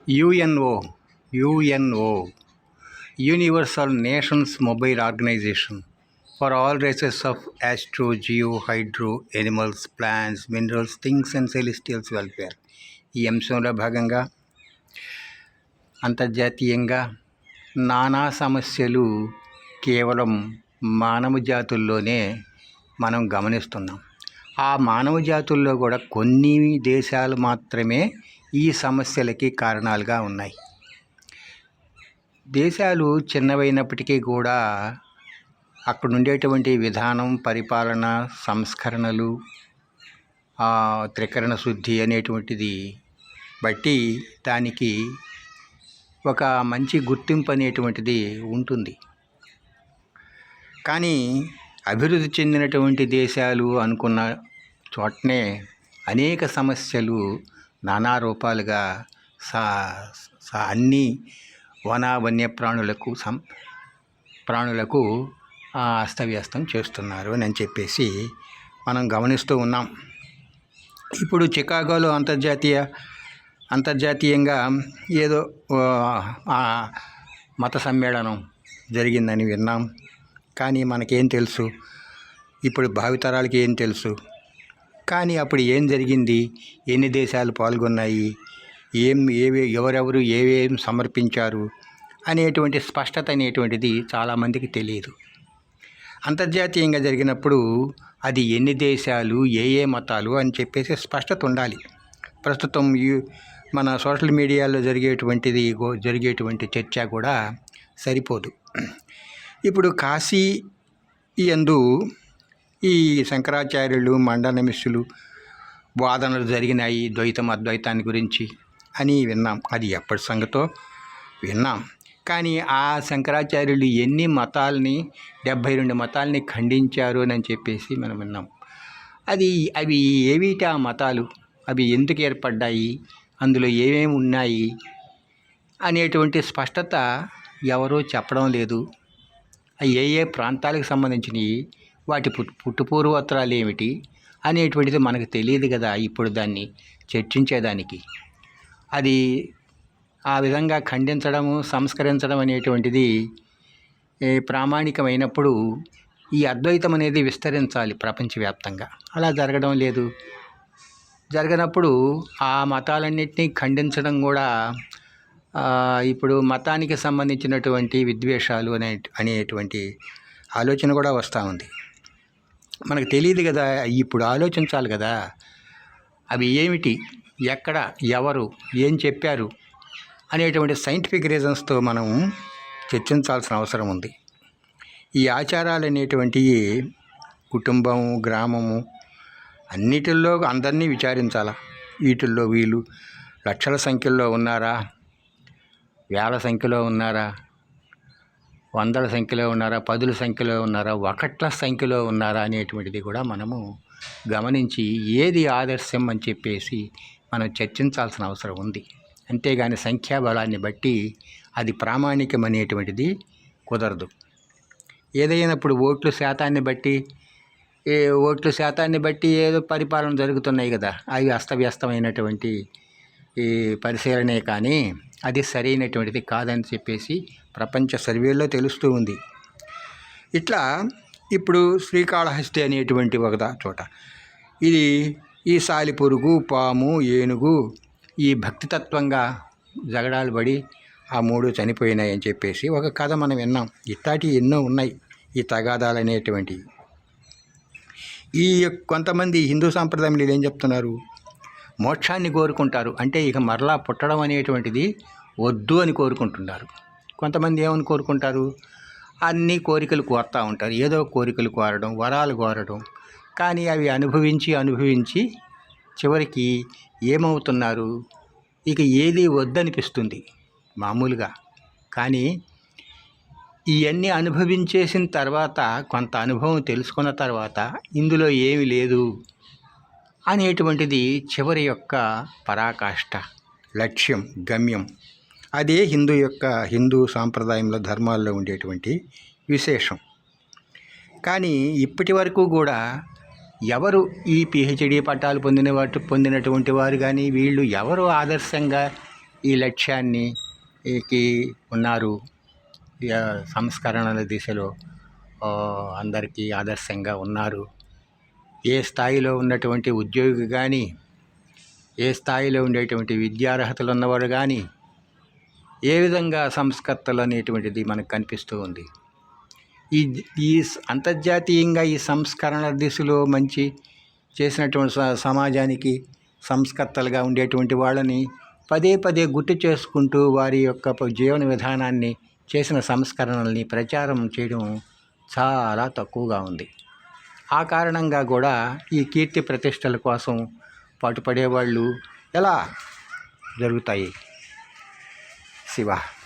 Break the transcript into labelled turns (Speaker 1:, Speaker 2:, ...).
Speaker 1: UNO, Universal Nations Mobile Organization for all races of astro, geo, hydro, animals, plants, minerals, things and celestials welfare. ఈ అంశంలో భాగంగా అంతర్జాతీయంగా నానా సమస్యలు కేవలం మానవ జాతుల్లోనే మనం గమనిస్తున్నాం. ఆ మానవ జాతుల్లో కూడా కొన్ని దేశాలు మాత్రమే ఈ సమస్యలకి కారణాలుగా ఉన్నాయి. దేశాలు చిన్నవైనప్పటికీ కూడా అక్కడ ఉండేటువంటి విధానం, పరిపాలన, సంస్కరణలు, త్రికరణ శుద్ధి అనేటువంటిది బట్టి దానికి ఒక మంచి గుర్తింపు అనేటువంటిది ఉంటుంది. కానీ అభివృద్ధి చెందినటువంటి దేశాలు అనుకున్న చోటనే అనేక సమస్యలు నానా రూపాలుగా అన్ని వన్యప్రాణులకు ప్రాణులకు అస్తవ్యస్తం చేస్తున్నారు అని చెప్పేసి మనం గమనిస్తూ ఉన్నాం. ఇప్పుడు చికాగోలో అంతర్జాతీయంగా ఏదో మత సమ్మేళనం జరిగిందని విన్నాం. కానీ మనకేం తెలుసు, ఇప్పుడు భావితరాలకి ఏం తెలుసు? కానీ అప్పుడు ఏం జరిగింది, ఎన్ని దేశాలు పాల్గొన్నాయి, ఎవరెవరు ఏవేం సమర్పించారు అనేటువంటి స్పష్టత అనేటువంటిది చాలామందికి తెలియదు. అంతర్జాతీయంగా జరిగినప్పుడు అది ఎన్ని దేశాలు, ఏ మతాలు అని చెప్పేసి స్పష్టత ఉండాలి. ప్రస్తుతం మన సోషల్ మీడియాలో జరిగేటువంటి చర్చ కూడా సరిపోదు. ఇప్పుడు కాశీ యందు ఈ శంకరాచార్యులు, మండనమిస్సులు వాదనలు జరిగినాయి అద్వైతాన్ని గురించి అని విన్నాం. అది ఎప్పటి సంగతో విన్నాం. కానీ ఆ శంకరాచార్యులు ఎన్ని మతాల్ని, 72 మతాల్ని ఖండించారు అని చెప్పేసి మనం విన్నాం. అవి ఏవిటి ఆ మతాలు, అవి ఎందుకు ఏర్పడ్డాయి, అందులో ఏమేమి ఉన్నాయి అనేటువంటి స్పష్టత ఎవరూ చెప్పడం లేదు. ఏ ప్రాంతాలకు సంబంధించినవి, వాటి పుట్టుపూర్వోత్తరాలు ఏమిటి అనేటువంటిది మనకు తెలియదు కదా ఇప్పుడు దాన్ని చర్చించేదానికి. అది ఆ విధంగా ఖండించడము, సంస్కరించడం అనేటువంటిది ప్రామాణికమైనప్పుడు ఈ అద్వైతం అనేది విస్తరించాలి ప్రపంచవ్యాప్తంగా. అలా జరగడం లేదు. జరగనప్పుడు ఆ మతాలన్నింటినీ ఖండించడం కూడా ఇప్పుడు మతానికి సంబంధించినటువంటి విద్వేషాలు అనేటువంటి ఆలోచన కూడా వస్తూ ఉంది. మనకు తెలియదు కదా, ఇప్పుడు ఆలోచించాలి కదా. అవి ఏమిటి, ఎక్కడ, ఎవరు, ఏం చెప్పారు అనేటువంటి సైంటిఫిక్ రీజన్స్తో మనం చర్చించాల్సిన అవసరం ఉంది. ఈ ఆచారాలు అనేటువంటివి కుటుంబం, గ్రామము అన్నిటిల్లో అందరినీ విచారించాలా. వీటిల్లో వీళ్ళు లక్షల సంఖ్యలో ఉన్నారా, వేల సంఖ్యలో ఉన్నారా, వందల సంఖ్యలో ఉన్నారా, పదుల సంఖ్యలో ఉన్నారా, ఒకట్ల సంఖ్యలో ఉన్నారా అనేటువంటిది కూడా మనము గమనించి ఏది ఆదర్శం అని చెప్పేసి మనం చర్చించాల్సిన అవసరం ఉంది. అంతేగాని సంఖ్యాబలాన్ని బట్టి అది ప్రామాణికం అనేటువంటిది కుదరదు. ఏదైనప్పుడు ఓట్ల శాతాన్ని బట్టి ఏదో పరిపాలన జరుగుతున్నాయి కదా, అవి అస్తవ్యస్తమైనటువంటి ఈ పరిశీలనే కానీ అది సరైనటువంటిది కాదని చెప్పేసి ప్రపంచ సర్వేల్లో తెలుస్తూ ఉంది. ఇట్లా ఇప్పుడు శ్రీకాళహస్తి అనేటువంటి ఒక చోట ఇది ఈ సాలిపురుగు, పాము, ఏనుగు ఈ భక్తితత్వంగా జగడాలు పడి ఆ 3 చనిపోయినాయి అని చెప్పేసి ఒక కథ మనం విన్నాం. ఇట్లాంటివి ఎన్నో ఉన్నాయి ఈ తగాదాలు అనేటువంటివి. ఈ కొంతమంది హిందూ సాంప్రదాయంలో ఏం చెప్తున్నారు, మోక్షాన్ని కోరుకుంటారు. అంటే ఇక మరలా పుట్టడం అనేటువంటిది వద్దు అని కోరుకుంటున్నారు. కొంతమంది ఏమని కోరుకుంటారు, అన్ని కోరికలు కోరుతూ ఉంటారు. ఏదో కోరికలు కోరడం, వరాలు కోరడం. కానీ అవి అనుభవించి చివరికి ఏమవుతున్నారు, ఇక ఏది వద్దనిపిస్తుంది మామూలుగా. కానీ ఇవన్నీ అనుభవించేసిన తర్వాత, కొంత అనుభవం తెలుసుకున్న తర్వాత ఇందులో ఏమి లేదు అనేటువంటిది చివరి యొక్క పరాకాష్ఠ, లక్ష్యం, గమ్యం. అదే హిందూ సాంప్రదాయంలో, ధర్మాల్లో ఉండేటువంటి విశేషం. కానీ ఇప్పటి వరకు కూడా ఎవరు ఈ పిహెచ్డి పట్టాలు పొందినటువంటి వారు కానీ వీళ్ళు ఎవరు ఆదర్శంగా ఈ లక్ష్యాన్ని కి ఉన్నారు. సంస్కరణల దిశలో అందరికీ ఆదర్శంగా ఉన్నారు. ఏ స్థాయిలో ఉన్నటువంటి ఉద్యోగి కానీ, ఏ స్థాయిలో ఉండేటువంటి విద్యార్హతలు ఉన్నవాడు కానీ, ఏ విధంగా సంస్కర్తలు అనేటువంటిది మనకు కనిపిస్తూ ఉంది. ఈ ఈ అంతర్జాతీయంగా ఈ సంస్కరణ దిశలో మంచి చేసినటువంటి సమాజానికి సంస్కర్తలుగా ఉండేటువంటి వాళ్ళని పదే పదే గుర్తు చేసుకుంటూ వారి యొక్క జీవన విధానాన్ని, చేసిన సంస్కరణల్ని ప్రచారం చేయడం చాలా తక్కువగా ఉంది. ఆ కారణంగా కూడా ఈ కీర్తి ప్రతిష్టల కోసం పాటుపడేవాళ్ళు ఎలా జరుగుతాయి? శివ.